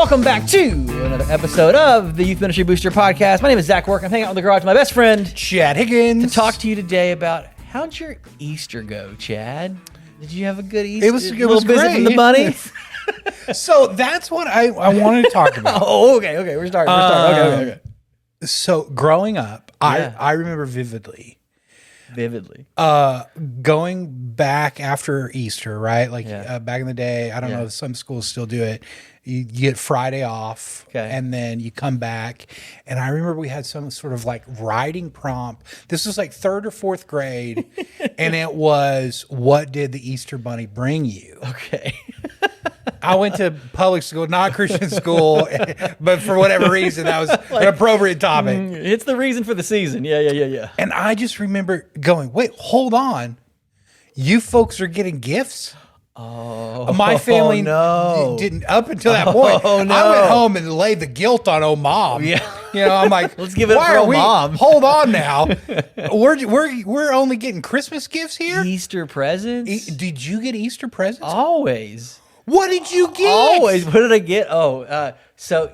Welcome back to another episode of the Youth Ministry Booster Podcast. My name is Zach Work. I'm hanging out in the garage with my best friend, Chad Higgins. to talk to you today about how'd your Easter go, Chad? Did you have a good Easter? It was a little visit great. from the bunny? So that's what I wanted to talk about. Oh, okay. We're starting. Okay. So growing up, Yeah. I remember vividly Vividly. going back after Easter, right? Like Yeah. back in the day, I don't Yeah. know if some schools still do it. You get Friday off, Okay. and then you come back. And I remember we had some sort of like writing prompt. This was like third or fourth grade, and it was, "What did the Easter Bunny bring you?" Okay. I went to public school, not Christian school, but for whatever reason, that was an appropriate topic. It's the reason for the season. Yeah. And I just remember going, "Wait, hold on. You folks are getting gifts?" Oh, My family no. didn't, up until that point. Oh, no. I went home and laid the guilt on old mom. Yeah. You know, I'm like, Let's give it up why for are old we, mom. Hold on now. We're only getting Christmas gifts here? Easter presents? Did you get Easter presents? Always. What did you get? Always. What did I get? So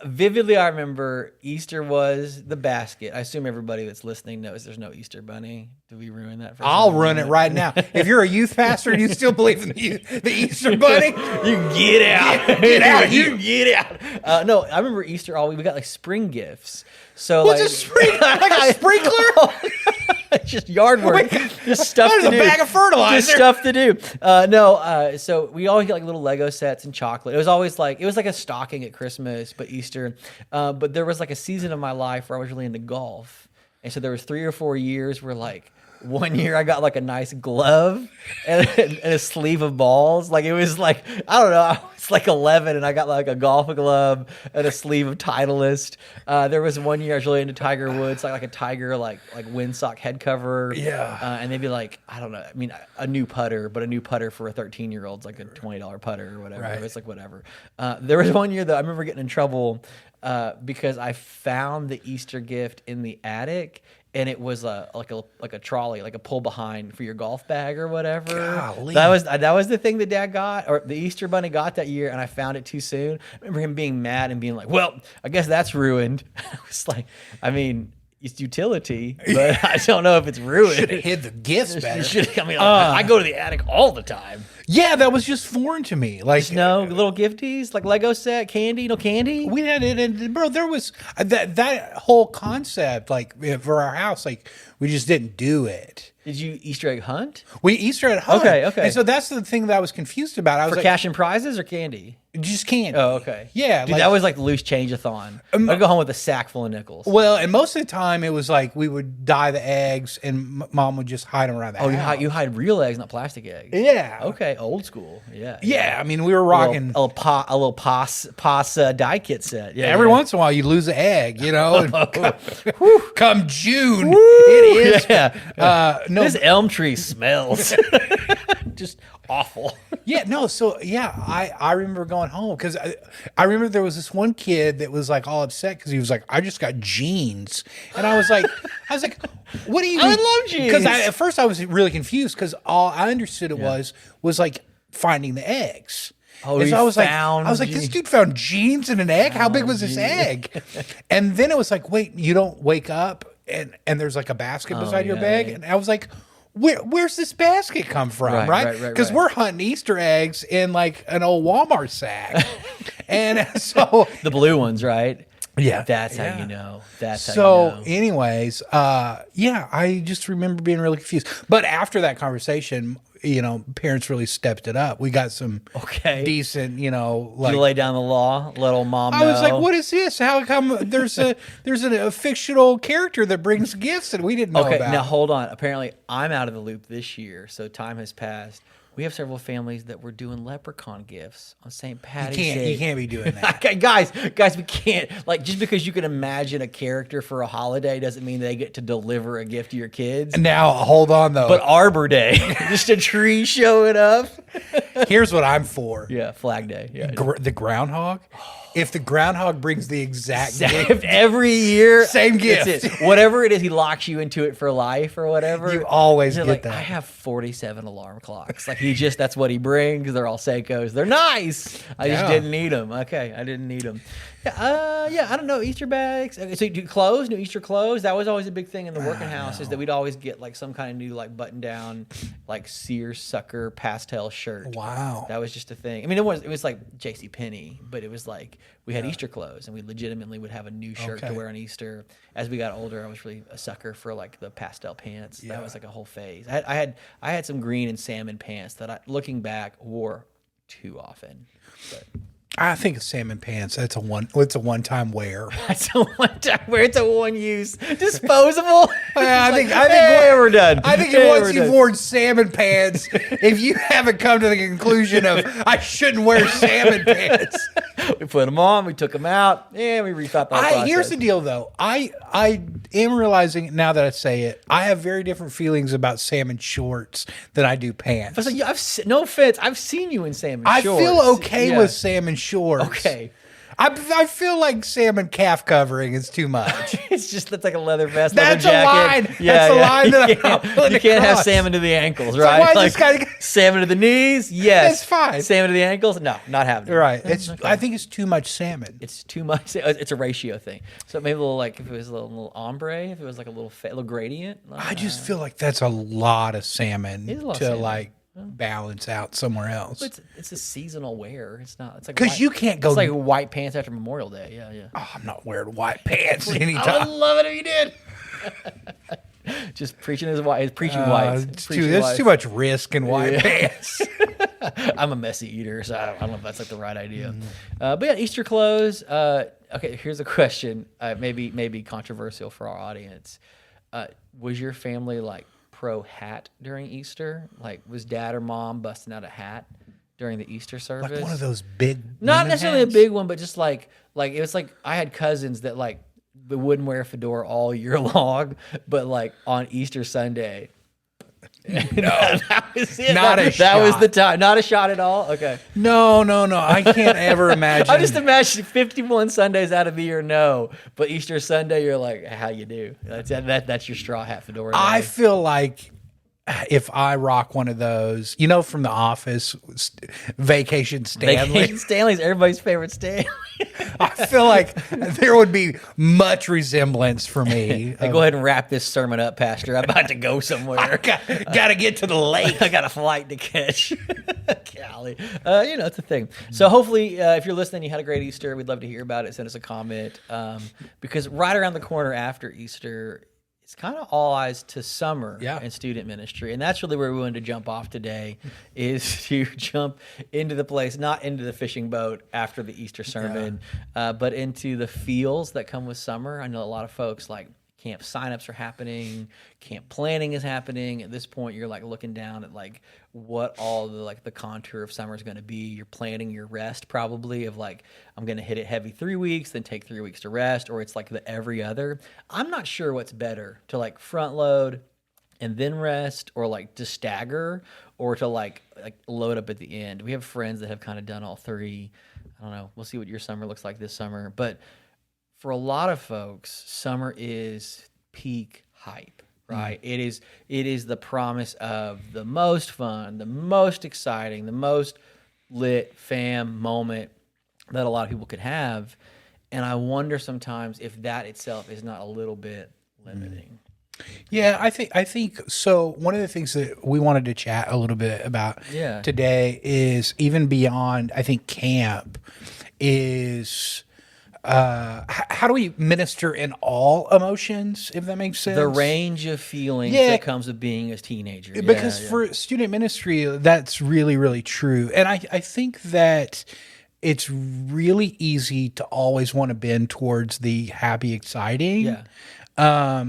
vividly, I remember Easter was the basket. I assume everybody that's listening knows there's no Easter bunny. Did we ruin that? I'll run it right now. If you're a youth pastor and you still believe in the Easter bunny, You get out. Get out. You get out. No, I remember Easter we got like spring gifts. So what's like a sprinkler? It's just yard work. Just stuff There's to a do. bag of fertilizer. Just stuff to do. So we always get like little Lego sets and chocolate. It was like a stocking at Christmas, but Easter. But there was like a season of my life where I was really into golf. And so there was 3 or 4 years where like one year I got like a nice glove and a sleeve of balls. Like it was like, I don't know, I was like 11 and I got like a golf glove and a sleeve of Titleist. There was one year I was really into Tiger Woods, like a Tiger like windsock head cover. Yeah. And maybe like, I don't know, I mean a new putter, but a new putter for a 13-year-old's like a $20 putter or whatever. Right. It's like whatever. There was one year though, I remember getting in trouble because I found the Easter gift in the attic. And it was like a trolley, like a pull behind for your golf bag or whatever. Golly. That was the thing that Dad got, or the Easter Bunny got that year, and I found it too soon. I remember him being mad and being like, "Well, I guess that's ruined." I was like, I mean, it's utility, but I don't know if it's ruined. Should have hid the gifts better. I go to the attic all the time. Yeah, that was just foreign to me. Like No little gifties, like Lego set, candy, no candy. we had it, and bro, there was that whole concept. Like for our house, like we just didn't do it. Did you Easter egg hunt We Easter at home. Okay. And so that's the thing that I was confused about. I was for like, cash and prizes or candy? just candy. Oh, okay. Yeah, Dude, that was like the loose change-a-thon. I'd go home with a sack full of nickels. Well, and most of the time it was like we would dye the eggs, and Mom would just hide them around the house. You hide real eggs, not plastic eggs. Yeah. Okay, old school. Yeah. Yeah, I mean we were rocking. A little pos die kit set. Yeah. Every yeah. once in a while, you lose an egg, you know. And come June, Woo! it is. Yeah. No, This elm tree smells just awful. yeah, no. So yeah, I remember going home because I remember there was this one kid that was like all upset because he was like, "I just got jeans," and I was like, "What do you?" I love jeans. Because at first I was really confused because all I understood it was like finding the eggs. Oh, And he so I was found like, this jeans. dude found jeans in an egg. How big was this egg? And then it was like, wait, you don't wake up and there's like a basket beside your yeah, bag, yeah. and I was like, where's this basket come from, Right, right? Because right. we're hunting Easter eggs in like an old Walmart sack, and so The blue ones, right? yeah, That's yeah. how you know. That's how So, you know. anyways, yeah, I just remember being really confused. But after that conversation, you know, parents really stepped it up. We got some decent, you know, like You lay down the law, let old mom know. I was like, "What is this? How come there's a fictional character that brings gifts and we didn't know Okay, about?" now hold on. Apparently, I'm out of the loop this year, so time has passed. We have several families that were doing leprechaun gifts on St. Patty's Day. You can't be doing that. Okay, guys, we can't. Like, just because you can imagine a character for a holiday doesn't mean they get to deliver a gift to your kids. Now, hold on though. But Arbor Day, just a tree showing up. Here's what I'm for. Yeah, Flag Day. Yeah. The groundhog. if the groundhog brings the exact gift every year, same gift, it's it. Whatever it is, he locks you into it for life or whatever. You always get like, that. I have 47 alarm clocks. Like that's what he brings. They're all Seikos. They're nice. I just didn't need them. Okay, I didn't need them. Yeah, I don't know. Easter bags. Okay, so you do clothes, new Easter clothes. That was always a big thing in the working house. Is that we'd always get like some kind of new like button down, like seersucker pastel shirt. Wow, that was just a thing. I mean, it was like J.C. Penney, but it was like we had Easter clothes, and we legitimately would have a new shirt to wear on Easter. As we got older, I was really a sucker for like the pastel pants. That was like a whole phase. I had some green and salmon pants that I, looking back, wore too often. But I think of salmon pants. It's a one-time wear. It's a one-time wear. It's a one-use, disposable. I think we're done. I think once you've worn salmon pants, if you haven't come to the conclusion of I shouldn't wear salmon pants, we put them on, we took them out, and we rethought the whole process. Here's the deal, though. I am realizing now that I say it, I have very different feelings about salmon shorts than I do pants. So, no offense, I've seen you in salmon shorts. I feel okay with salmon shorts. Okay. I feel like salmon calf covering is too much. That's like a leather vest, That's leather jacket. A line. That's a line that you can't have salmon to the ankles, right? Like salmon to the knees, yes. It's fine. Salmon to the ankles, no, not happening. Right. I think it's too much salmon. It's too much. It's a ratio thing. So maybe a little like if it was a little ombre, if it was like a little gradient. I just feel like that's a lot of salmon salmon. Like balance out somewhere else. But it's a seasonal wear. It's not. It's like because you can't go. It's like white pants after Memorial Day. Yeah. Oh, I'm not wearing white pants anytime. I would love it if you did. Just preaching his white. Preaching white. There's too much risk in white pants. I'm a messy eater, so I don't know if that's like the right idea. But yeah, Easter clothes. Okay, here's a question. Maybe controversial for our audience. Was your family like pro hat during Easter? Like, was dad or mom busting out a hat during the Easter service? Like one of those big, not necessarily hats? A big one, but just like it was like I had cousins that like they wouldn't wear a fedora all year long, but like on Easter Sunday. No, that was it. Not a shot. That was the time. Not a shot at all. Okay. No. I can't ever imagine. I just imagine 51 Sundays out of the year, no. But Easter Sunday, you're like, how you do? That's your straw hat fedora. I feel like if I rock one of those, from The Office, Vacation Stanley. Vacation Stanley's everybody's favorite Stanley. I feel like there would be much resemblance for me. Hey, go ahead and wrap this sermon up, Pastor. I'm about to go somewhere. I got to get to the lake. I got a flight to catch. Golly. It's a thing. So hopefully, if you're listening, you had a great Easter. We'd love to hear about it. Send us a comment. Because right around the corner after Easter, it's kind of all eyes to summer and student ministry. And that's really where we wanted to jump off today, is to jump into the place, not into the fishing boat after the Easter sermon, but into the feels that come with summer. I know a lot of folks like camp signups are happening, camp planning is happening. At this point, you're like looking down at like what all the contour of summer is going to be. You're planning your rest probably of like, I'm going to hit it heavy 3 weeks, then take 3 weeks to rest, or it's like the every other. I'm not sure what's better, to like front load and then rest, or like to stagger, or to like load up at the end. We have friends that have kind of done all three. I don't know. We'll see what your summer looks like this summer, but for a lot of folks, summer is peak hype, right? Mm. It is the promise of the most fun, the most exciting, the most lit fam moment that a lot of people could have. And I wonder sometimes if that itself is not a little bit limiting. Yeah, I think so. One of the things that we wanted to chat a little bit about today is even beyond, I think, camp is how do we minister in all emotions, if that makes sense? The range of feelings that comes with being a teenager. Because for student ministry, that's really, really true. And I think that it's really easy to always want to bend towards the happy, exciting. Yeah.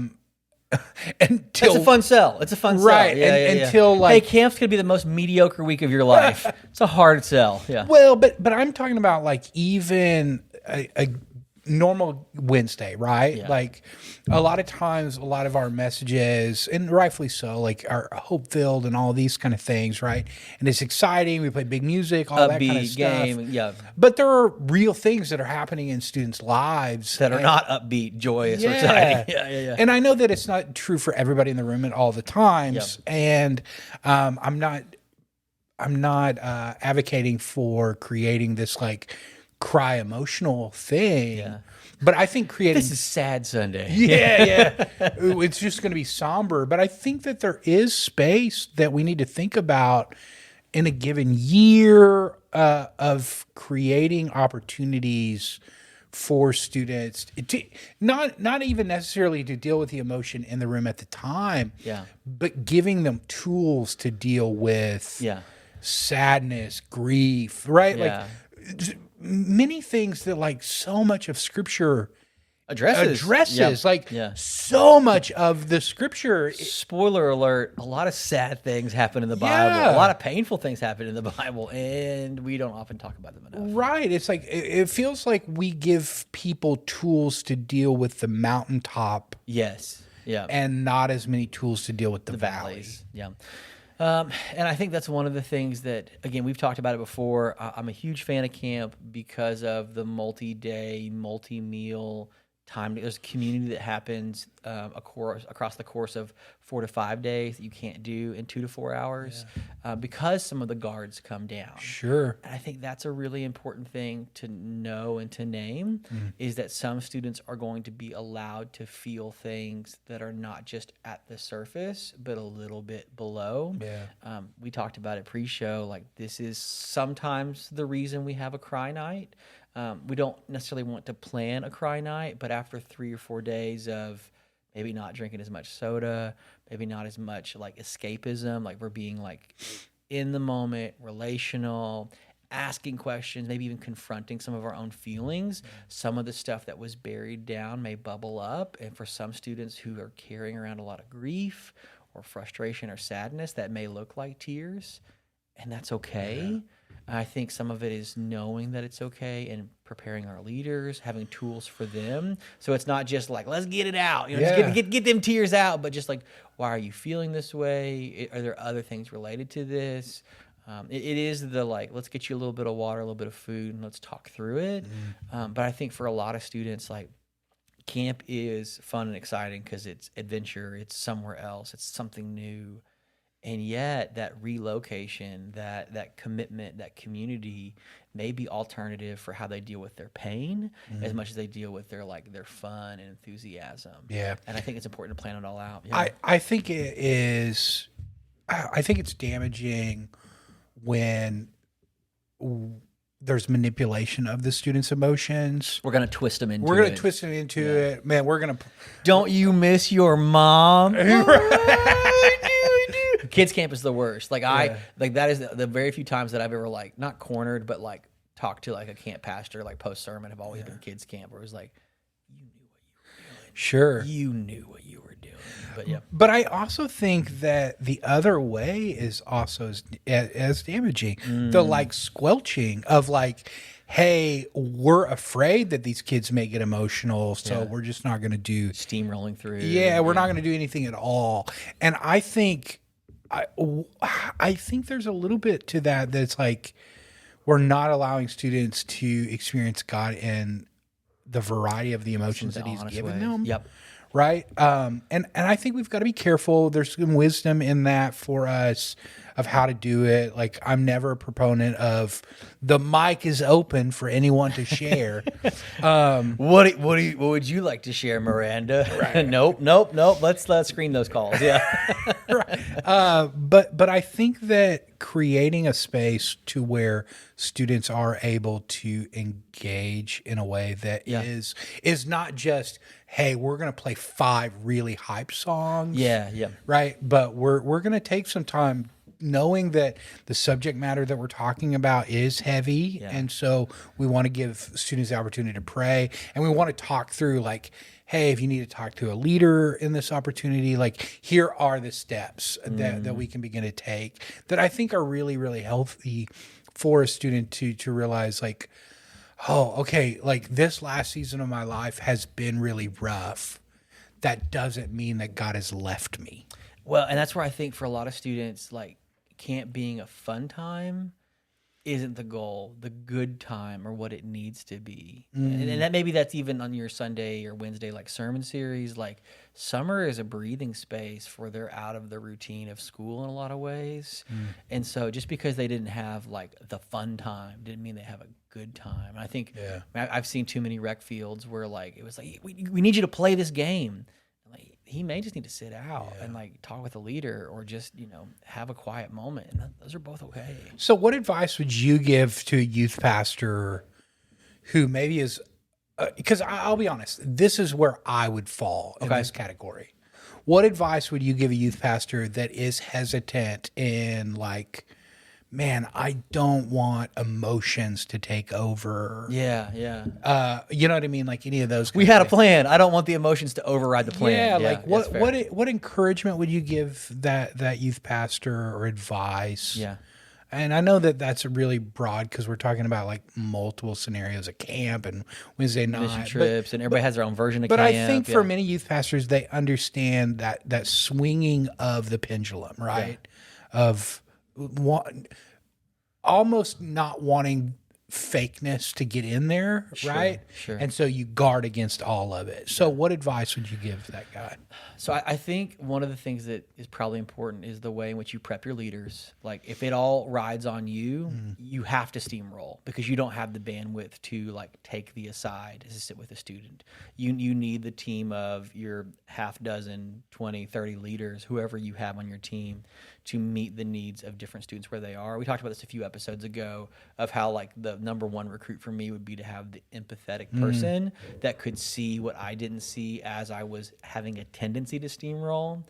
Until, it's a fun sell. It's a fun sell. Right. Until like, hey, camp's gonna be the most mediocre week of your life. It's a hard sell. Yeah. Well, but I'm talking about like even normal Wednesday, right? Yeah. Like a lot of times, a lot of our messages, and rightfully so, like are hope filled and all these kind of things, right? And it's exciting. We play big music, all that kind of Upbeat stuff. game, yeah. But there are real things that are happening in students' lives That are not upbeat, joyous, or exciting. Yeah. And I know that it's not true for everybody in the room at all the times. Yeah. And I'm not advocating for creating this like cry emotional thing. Yeah. But I think creating This is sad Sunday. yeah. It's just going to be somber. But I think that there is space that we need to think about in a given year of creating opportunities for students to not even necessarily to deal with the emotion in the room at the time, but giving them tools to deal with sadness, grief, right? Yeah. Like many things that like so much of scripture addresses. So much of the scripture. Spoiler alert, a lot of sad things happen in the Bible. A lot of painful things happen in the Bible, and we don't often talk about them enough. Right. It's like, it feels like we give people tools to deal with the mountaintop. Yes. Yeah. And not as many tools to deal with the valleys. Yeah. And I think that's one of the things that, again, we've talked about it before. I'm a huge fan of camp because of the multi-day, multi-meal time. There's a community that happens across the course of 4 to 5 days that you can't do in 2 to 4 hours because some of the guards come down. Sure. And I think that's a really important thing to know and to name is that some students are going to be allowed to feel things that are not just at the surface, but a little bit below. Yeah. We talked about it pre-show. Like, this is sometimes the reason we have a cry night. We don't necessarily want to plan a cry night, but after 3 or 4 days of maybe not drinking as much soda, maybe not as much like escapism, like we're being like in the moment, relational, asking questions, maybe even confronting some of our own feelings. Some of the stuff that was buried down may bubble up. And for some students who are carrying around a lot of grief or frustration or sadness, that may look like tears, and that's okay. Yeah. I think some of it is knowing that it's okay and preparing our leaders, having tools for them. So it's not just like, let's get it out, just get them tears out, but just like, why are you feeling this way? Are there other things related to this? It is the like, let's get you a little bit of water, a little bit of food, and let's talk through it. But I think for a lot of students, like, camp is fun and exciting because it's adventure, it's somewhere else, it's something new. And yet that relocation, that commitment, that community may be alternative for how they deal with their pain as much as they deal with their fun and enthusiasm. Yeah. And I think it's important to plan it all out. Yeah. I think it is. I think it's damaging when there's manipulation of the students' emotions. We're going to twist them into it. We're going to twist them into it. Man, we're going to... Don't you miss your mom? Kids camp is the worst. Like that is the very few times that I've ever like not cornered, but like talked to like a camp pastor, like post sermon, have always been kids camp, where it was like, you knew what you were doing. Sure, you knew what you were doing. But yeah. But I also think that the other way is also as damaging. The like squelching of like, hey, we're afraid that these kids may get emotional, so we're just not going to do steamrolling through. Yeah, we're not going to do anything at all. And I think there's a little bit to that that's like we're not allowing students to experience God in the variety of the emotions that He's given them. Yep. Right. And I think we've got to be careful. There's some wisdom in that for us of how to do it. Like, I'm never a proponent of the mic is open for anyone to share. What would you like to share, Miranda? Right. Nope. Let's screen those calls. Yeah. Right. But I think that creating a space to where students are able to engage in a way that is not just, hey, we're going to play 5 really hype songs. Yeah. Right. But we're going to take some time knowing that the subject matter that we're talking about is heavy. Yeah. And so we want to give students the opportunity to pray, and we want to talk through like, hey, if you need to talk to a leader in this opportunity, like here are the steps that we can begin to take that I think are really, really healthy for a student to realize like, oh, okay, like this last season of my life has been really rough. That doesn't mean that God has left me. Well, and that's where I think for a lot of students, like camp being a fun time isn't the goal, the good time or what it needs to be. And that maybe that's even on your Sunday or Wednesday like sermon series. Like summer is a breathing space for they're out of the routine of school in a lot of ways. And so just because they didn't have like the fun time didn't mean they have a good time. And I think I've seen too many rec fields where like it was like we need you to play this game. Like he may just need to sit out and like talk with a leader or just, have a quiet moment. And those are both okay. So what advice would you give to a youth pastor who maybe is, because I'll be honest, this is where I would fall in this category. What advice would you give a youth pastor that is hesitant in like, man, I don't want emotions to take over. Yeah. You know what I mean? Like any of those. We had a plan. I don't want the emotions to override the plan. Yeah. Like what encouragement would you give that youth pastor or advice? Yeah. And I know that that's really broad because we're talking about like multiple scenarios at camp and Wednesday night mission trips, and everybody has their own version of camp. But I think for yeah. many youth pastors, they understand that swinging of the pendulum, right? Yeah. Of almost not wanting fakeness to get in there, right? Sure. And so you guard against all of it. So what advice would you give that guy? So I think one of the things that is probably important is the way in which you prep your leaders. Like if it all rides on you, you have to steamroll because you don't have the bandwidth to like take the aside to sit with a student. You need the team of your half dozen, 20, 30 leaders, whoever you have on your team to meet the needs of different students where they are. We talked about this a few episodes ago of how like the number one recruit for me would be to have the empathetic person that could see what I didn't see as I was having a tendency to steamroll.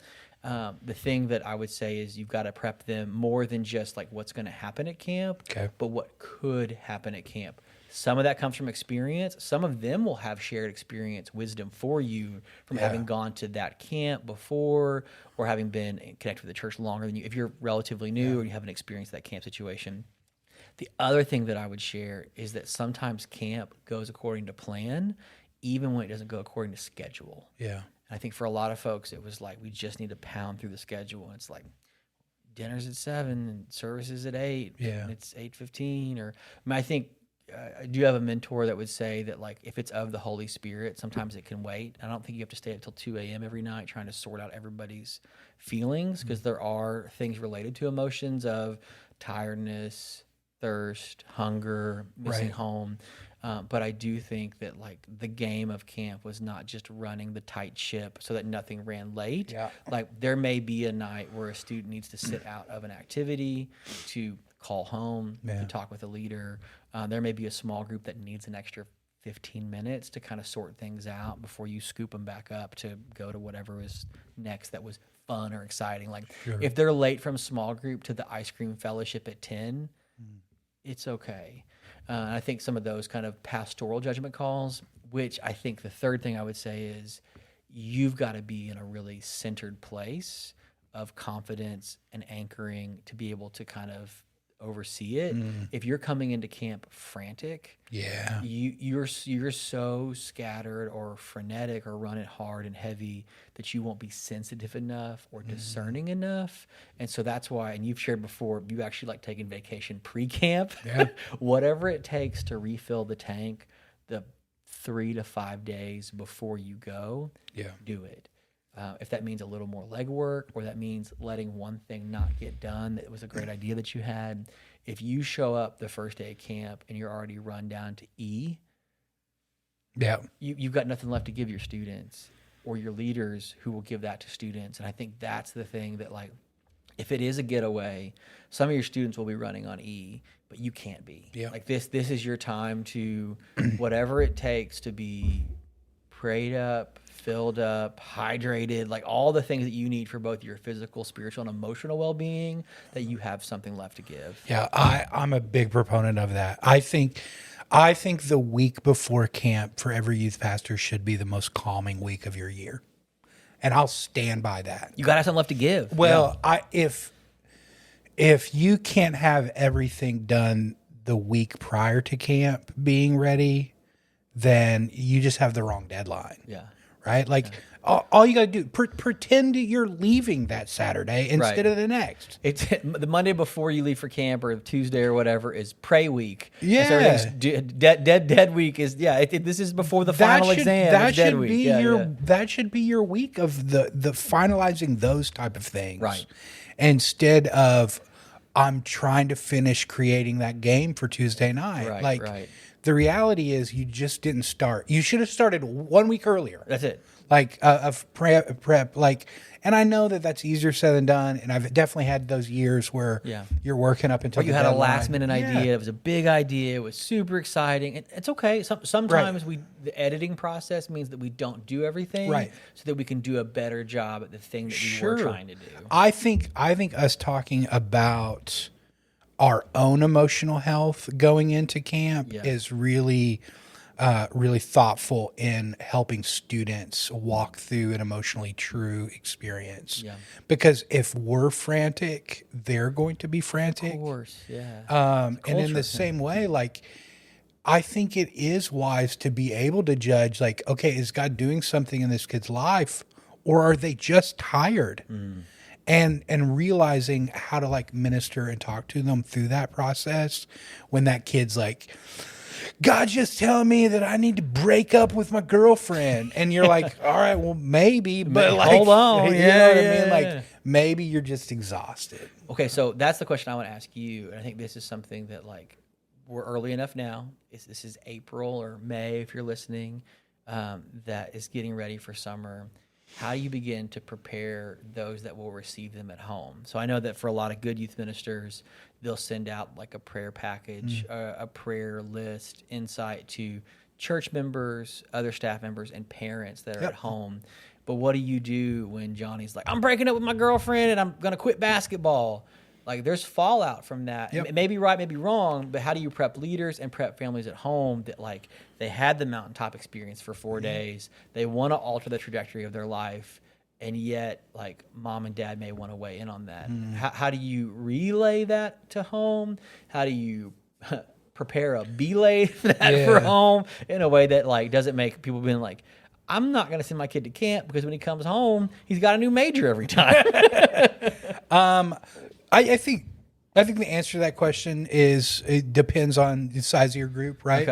The thing that I would say is you've got to prep them more than just like what's going to happen at camp, but what could happen at camp. Some of that comes from experience. Some of them will have shared experience, wisdom for you from having gone to that camp before or having been connected with the church longer than you. If you're relatively new or you haven't experienced that camp situation. The other thing that I would share is that sometimes camp goes according to plan, even when it doesn't go according to schedule. Yeah. And I think for a lot of folks, it was like, we just need to pound through the schedule. And it's like, dinner's at 7 and service is at 8. Yeah. And it's 8:15. I think I do have a mentor that would say that like if it's of the Holy Spirit, sometimes it can wait. I don't think you have to stay until 2 a.m. every night trying to sort out everybody's feelings because there are things related to emotions of tiredness, thirst, hunger, missing home. But I do think that like the game of camp was not just running the tight ship so that nothing ran late. Yeah. Like there may be a night where a student needs to sit out of an activity to call home, to talk with a leader. There may be a small group that needs an extra 15 minutes to kind of sort things out before you scoop them back up to go to whatever was next that was fun or exciting. Like if they're late from small group to the ice cream fellowship at 10, it's okay. I think some of those kind of pastoral judgment calls, which I think the third thing I would say is you've got to be in a really centered place of confidence and anchoring to be able to kind of oversee it. If you're coming into camp frantic, you're so scattered or frenetic or run it hard and heavy that you won't be sensitive enough or discerning enough. And so that's why, and you've shared before, you actually like taking vacation pre-camp. Whatever it takes to refill the tank the 3 to 5 days before you go, do it. If that means a little more legwork or that means letting one thing not get done that was a great idea that you had, if you show up the first day of camp and you're already run down to E, you've got nothing left to give your students or your leaders who will give that to students. And I think that's the thing that like, if it is a getaway, some of your students will be running on E, but you can't be. Like this is your time to whatever it takes to be prayed up, filled up, hydrated, like all the things that you need for both your physical, spiritual, and emotional well-being, that you have something left to give. Yeah, I'm a big proponent of that. I think the week before camp for every youth pastor should be the most calming week of your year. And I'll stand by that. You got to have something left to give. Well, if you can't have everything done the week prior to camp being ready, then you just have the wrong deadline. Yeah. Right? Like, all you got to do, pretend you're leaving that Saturday instead of the next. It's the Monday before you leave for camp or Tuesday or whatever is pray week. Yeah. So everything's dead week is, this is before the final exam. That dead should week. be that should be your week of the finalizing those type of things. Right. Instead of, I'm trying to finish creating that game for Tuesday night. Right. The reality is you just didn't start. You should have started 1 week earlier. That's it. Like of prep, like, and I know that that's easier said than done. And I've definitely had those years where you're working up until you had a last minute idea. It was a big idea. It was super exciting. And it's okay. Sometimes the editing process means that we don't do everything, so that we can do a better job at the thing that we were trying to do. I think us talking about our own emotional health going into camp is really thoughtful in helping students walk through an emotionally true experience. Yeah. Because if we're frantic, they're going to be frantic. Of course, yeah. And in the same way, like, I think it is wise to be able to judge, like, okay, is God doing something in this kid's life, or are they just tired? And realizing how to, like, minister and talk to them through that process when that kid's like, God's just telling me that I need to break up with my girlfriend. And you're like, all right, well, maybe, but like, hold on. You know what I mean? Like, maybe you're just exhausted. Okay, so that's the question I want to ask you. And I think this is something that, like, we're early enough now. This is April or May, if you're listening, that is getting ready for summer. How do you begin to prepare those that will receive them at home? So I know that for a lot of good youth ministers, they'll send out like a prayer package, a prayer list, insight to church members, other staff members, and parents that are at home. But what do you do when Johnny's like, I'm breaking up with my girlfriend and I'm going to quit basketball? Like, there's fallout from that. It may be right, maybe wrong, but how do you prep leaders and prep families at home that, like, they had the mountaintop experience for 4 days, they want to alter the trajectory of their life, and yet, like, mom and dad may want to weigh in on that. How do you relay that to home? How do you prepare a belay that for home in a way that, like, doesn't make people being like, I'm not going to send my kid to camp because when he comes home, he's got a new major every time. I think the answer to that question is it depends on the size of your group, right?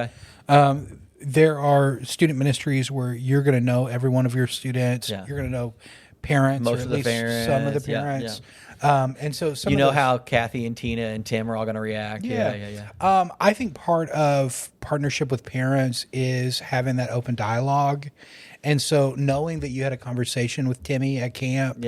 Okay. There are student ministries where you're going to know every one of your students. Yeah. You're going to know parents, most or at of the least parents, some of the parents. And so some of those, how Kathy and Tina and Tim are all going to react. Yeah. I think part of partnership with parents is having that open dialogue. And so knowing that you had a conversation with Timmy at camp,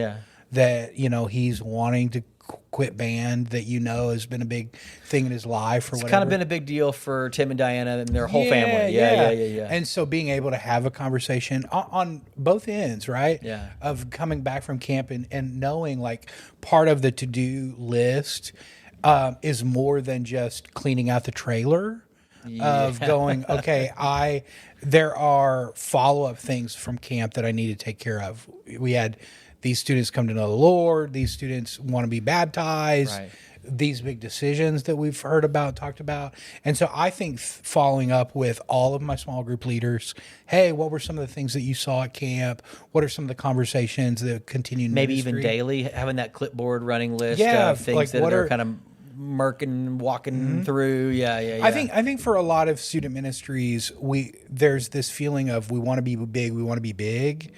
that, he's wanting to quit band, that has been a big thing in his life or whatever. It's kind of been a big deal for Tim and Diana and their whole family. Yeah. And so being able to have a conversation on both ends, right? Yeah. Of coming back from camp and knowing, like, part of the to-do list is more than just cleaning out the trailer. Of going, okay, there are follow-up things from camp that I need to take care of. We had these students come to know the Lord. These students want to be baptized. Right. These big decisions that we've heard about, talked about. And so I think following up with all of my small group leaders, hey, what were some of the things that you saw at camp? What are some of the conversations that continue in maybe ministry? Even daily, having that clipboard running list of things like that they're kind of walking through. I think for a lot of student ministries, there's this feeling of we want to be big.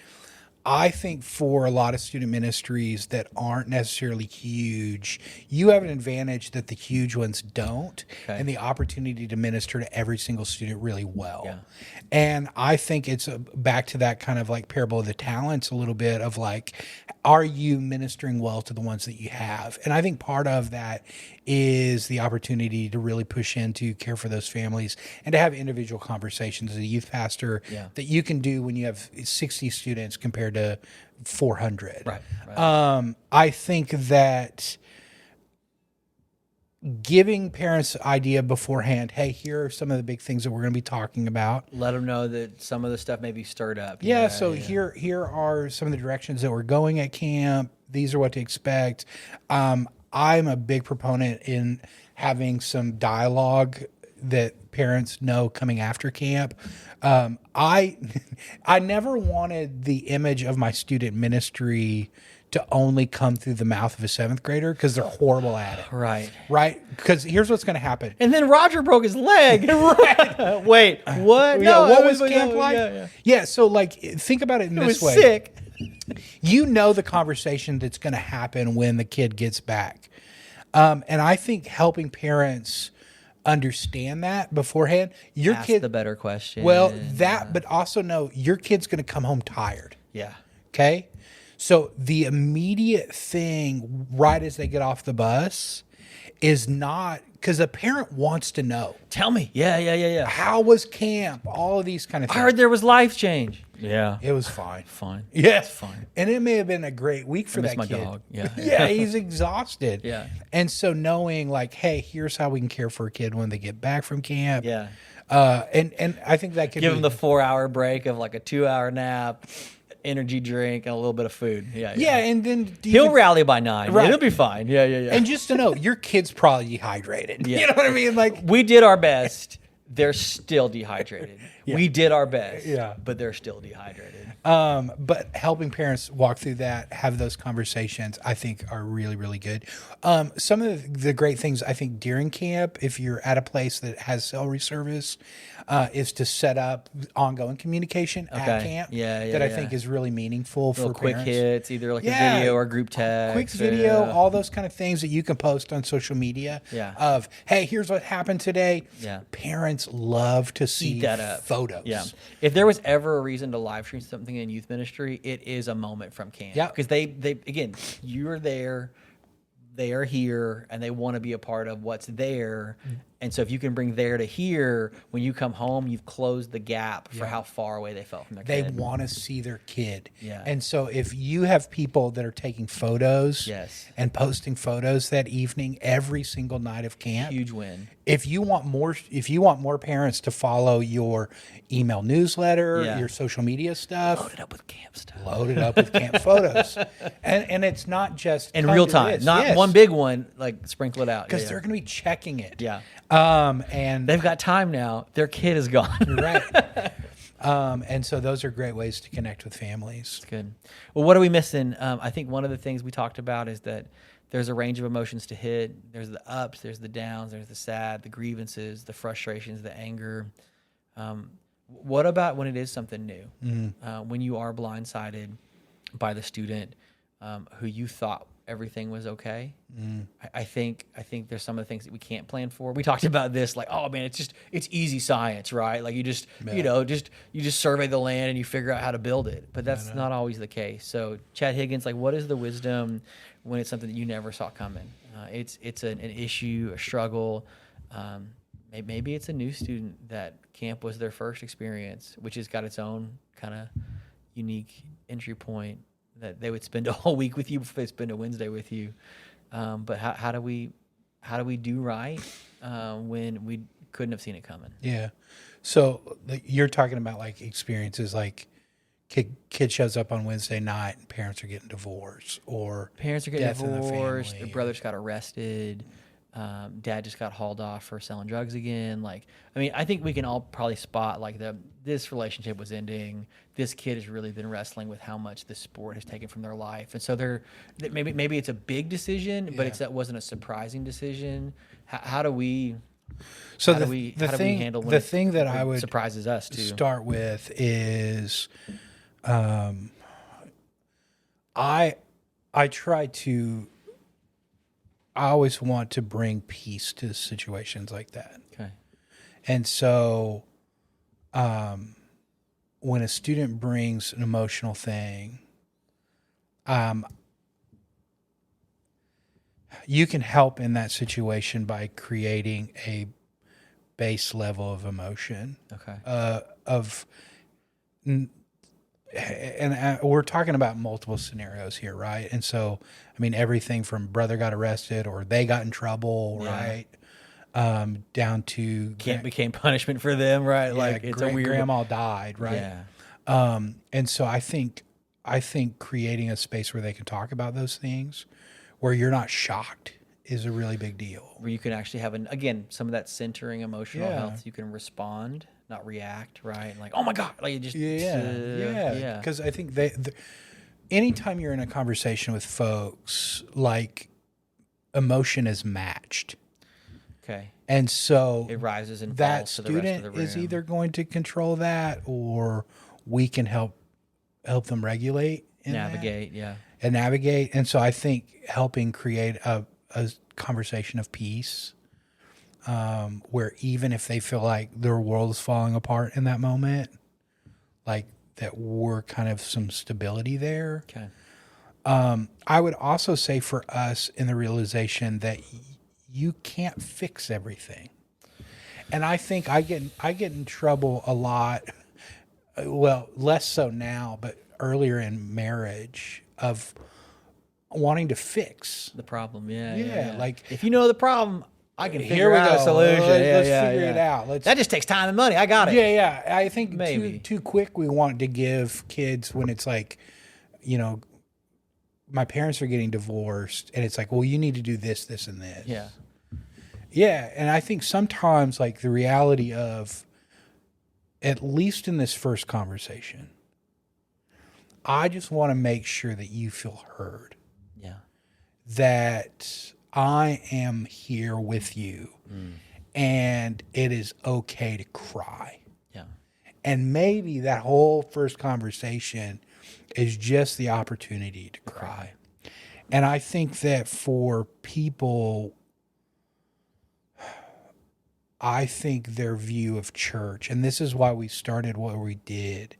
I think for a lot of student ministries that aren't necessarily huge, you have an advantage that the huge ones don't, and the opportunity to minister to every single student really well. Yeah. And I think it's back to that kind of like parable of the talents a little bit of like, are you ministering well to the ones that you have? And I think part of that is the opportunity to really push in to care for those families and to have individual conversations as a youth pastor that you can do when you have 60 students compared to 400. Right. I think that giving parents the idea beforehand, hey, here are some of the big things that we're going to be talking about. Let them know that some of the stuff may be stirred up. Here are some of the directions that we're going at camp. These are what to expect. I'm a big proponent in having some dialogue that parents know coming after camp. I never wanted the image of my student ministry to only come through the mouth of a 7th grader because they're horrible at it. Right. Because here's what's going to happen. And then Roger broke his leg. Right. Wait, what? No, what was camp like? Yeah, so like think about it in this way. It was sick. You know the conversation that's going to happen when the kid gets back. And I think helping parents understand that beforehand, your Ask kid the better question. Well, but also know your kid's going to come home tired. Yeah. Okay? So the immediate thing right as they get off the bus is not because a parent wants to know. Tell me. Yeah. How was camp? All of these kind of things. I heard there was life change. Yeah. It was fine. Fine. Yeah. It's fine. And it may have been a great week for that my kid. dog. Yeah. Yeah, he's exhausted. Yeah. And so knowing like, hey, here's how we can care for a kid when they get back from camp. Yeah. And I think that could give them the 4-hour break of like a 2-hour nap, energy drink, and a little bit of food. Yeah, and then he'll rally by 9. Right. It'll be fine. Yeah. And just to know, your kid's probably dehydrated. Yeah. You know what I mean? Like we did our best. They're still dehydrated. Yeah. We did our best. Yeah. But they're still dehydrated. But helping parents walk through that, have those conversations, I think are really, really good. Some of the great things I think during camp, if you're at a place that has celery service, is to set up ongoing communication at camp. That I think is really meaningful for quick parents. hits, either like a video or group text. Quick video, all those kind of things that you can post on social media. Yeah. Of, hey, here's what happened today. Yeah. Parents love to see that up. photos. Yeah. If there was ever a reason to live stream something in youth ministry, it is a moment from camp. Yeah. Because they again, you're there, they are here, and they want to be a part of what's there. And so if you can bring there to here, when you come home, you've closed the gap for how far away they felt from their kid. They want to see their kid. Yeah. And so if you have people that are taking photos and posting photos that evening every single night of camp, huge win. If you want more parents to follow your email newsletter, your social media stuff, load it up with camp stuff. Load it up with camp photos. And it's not just in real time, not one big one, like sprinkle it out. Because they're going to be checking it. Yeah. And they've got time now. Their kid is gone. Right. And so those are great ways to connect with families. That's good. Well, what are we missing? I think one of the things we talked about is that there's a range of emotions to hit. There's the ups, there's the downs, there's the sad, the grievances, the frustrations, the anger. What about when it is something new? When you are blindsided by the student who you thought everything was okay. I think there's some of the things that we can't plan for. We talked about this, like, oh man, it's easy science, right? Like you just survey the land and you figure out how to build it. But that's not always the case. So Chad Higgins, like, what is the wisdom when it's something that you never saw coming? It's an issue, a struggle. Maybe it's a new student that camp was their first experience, which has got its own kind of unique entry point. That they would spend a whole week with you before they spend a Wednesday with you. But how do we do right when we couldn't have seen it coming? Yeah. So you're talking about like experiences like kid shows up on Wednesday night and parents are getting divorced, or parents are getting divorced, the brother just got arrested, dad just got hauled off for selling drugs again. Like, I mean, I think we can all probably spot like this relationship was ending. This kid has really been wrestling with how much the sport has taken from their life, and so maybe it's a big decision, but it wasn't a surprising decision. How do we? So how do we handle when the thing that I would surprises us too? Start with is, I try to. I always want to bring peace to situations like that. Okay. And so, when a student brings an emotional thing, you can help in that situation by creating a base level of emotion. Okay. And we're talking about multiple scenarios here, right? And so, I mean, everything from brother got arrested or they got in trouble, right? Down to camp became punishment for them, right? Yeah, like it's a weird. Grandma died, right? Yeah. And so I think creating a space where they can talk about those things, where you're not shocked is a really big deal. Where you can actually have again, some of that centering emotional health. You can respond, not react, right? Like, oh my God, like you just yeah. Because I think anytime you're in a conversation with folks, like emotion is matched. Okay. And so it rises and that falls to the rest of the room. Is either going to control that, or we can help them regulate, navigate, and navigate. And so I think helping create a conversation of peace, where even if they feel like their world is falling apart in that moment, like that we're kind of some stability there. Okay. I would also say for us in the realization that you can't fix everything. And I think I get in trouble a lot. Well, less so now, but earlier in marriage, of wanting to fix the problem. Like, if you know the problem, I can figure out a solution. Let's figure it out. That just takes time and money. I got it. Yeah. I think maybe too quick we want to give kids when it's like, my parents are getting divorced, and it's like, well, you need to do this, this, and this. Yeah, and I think sometimes, like, the reality of, at least in this first conversation, I just want to make sure that you feel heard. Yeah. That I am here with you, and it is okay to cry. Yeah. And maybe that whole first conversation is just the opportunity to cry. And I think that for people, I think their view of church, and this is why we started what we did,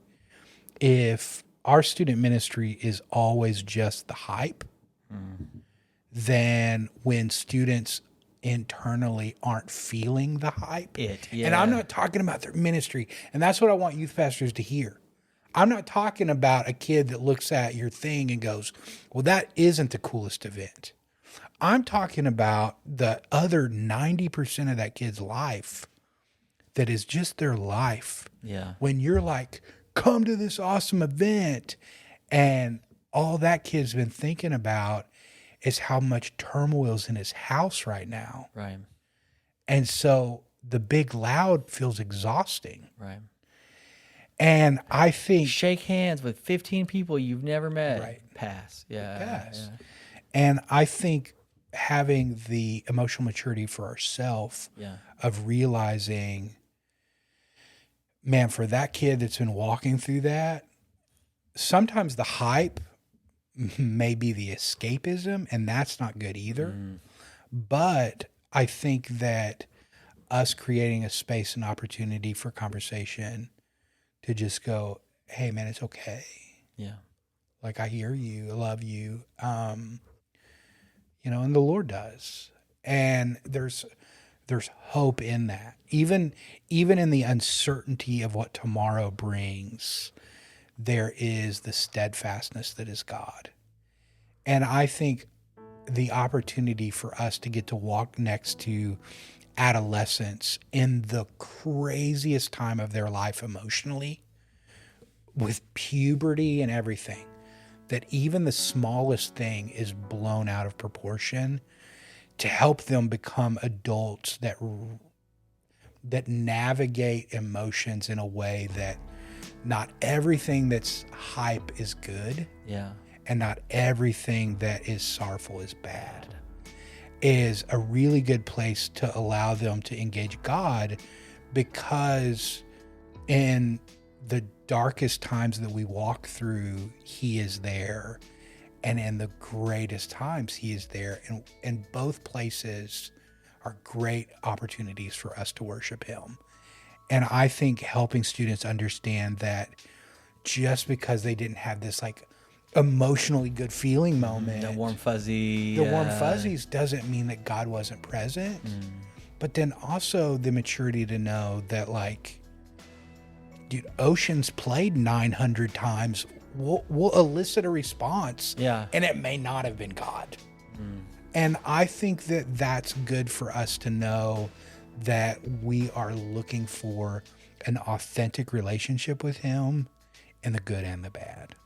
if our student ministry is always just the hype, then when students internally aren't feeling the hype, and I'm not talking about their ministry, and that's what I want youth pastors to hear. I'm not talking about a kid that looks at your thing and goes, well, that isn't the coolest event. I'm talking about the other 90% of that kid's life that is just their life. Yeah. When you're like, come to this awesome event, and all that kid's been thinking about is how much turmoil's in his house right now. Right. And so the big loud feels exhausting. Right. And I think shake hands with 15 people you've never met. Right. Pass. Yeah. Pass. Yeah. And I think having the emotional maturity for ourselves of realizing, man, for that kid that's been walking through that, sometimes the hype may be the escapism, and that's not good either. But I think that us creating a space and opportunity for conversation to just go, hey, man, it's okay. Yeah. Like, I hear you. I love you. And the Lord does. And there's hope in that. Even in the uncertainty of what tomorrow brings, there is the steadfastness that is God. And I think the opportunity for us to get to walk next to adolescents in the craziest time of their life emotionally, with puberty and everything, that even the smallest thing is blown out of proportion, to help them become adults that navigate emotions in a way that not everything that's hype is good. Yeah. And not everything that is sorrowful is bad, is a really good place to allow them to engage God, because in the darkest times that we walk through, He is there. And in the greatest times, He is there. And both places are great opportunities for us to worship Him. And I think helping students understand that just because they didn't have this like emotionally good feeling moment, the warm fuzzies doesn't mean that God wasn't present. But then also the maturity to know that, like, dude, Ocean's played 900 times. We'll elicit a response. Yeah. And it may not have been God. And I think that that's good for us to know that we are looking for an authentic relationship with Him in the good and the bad.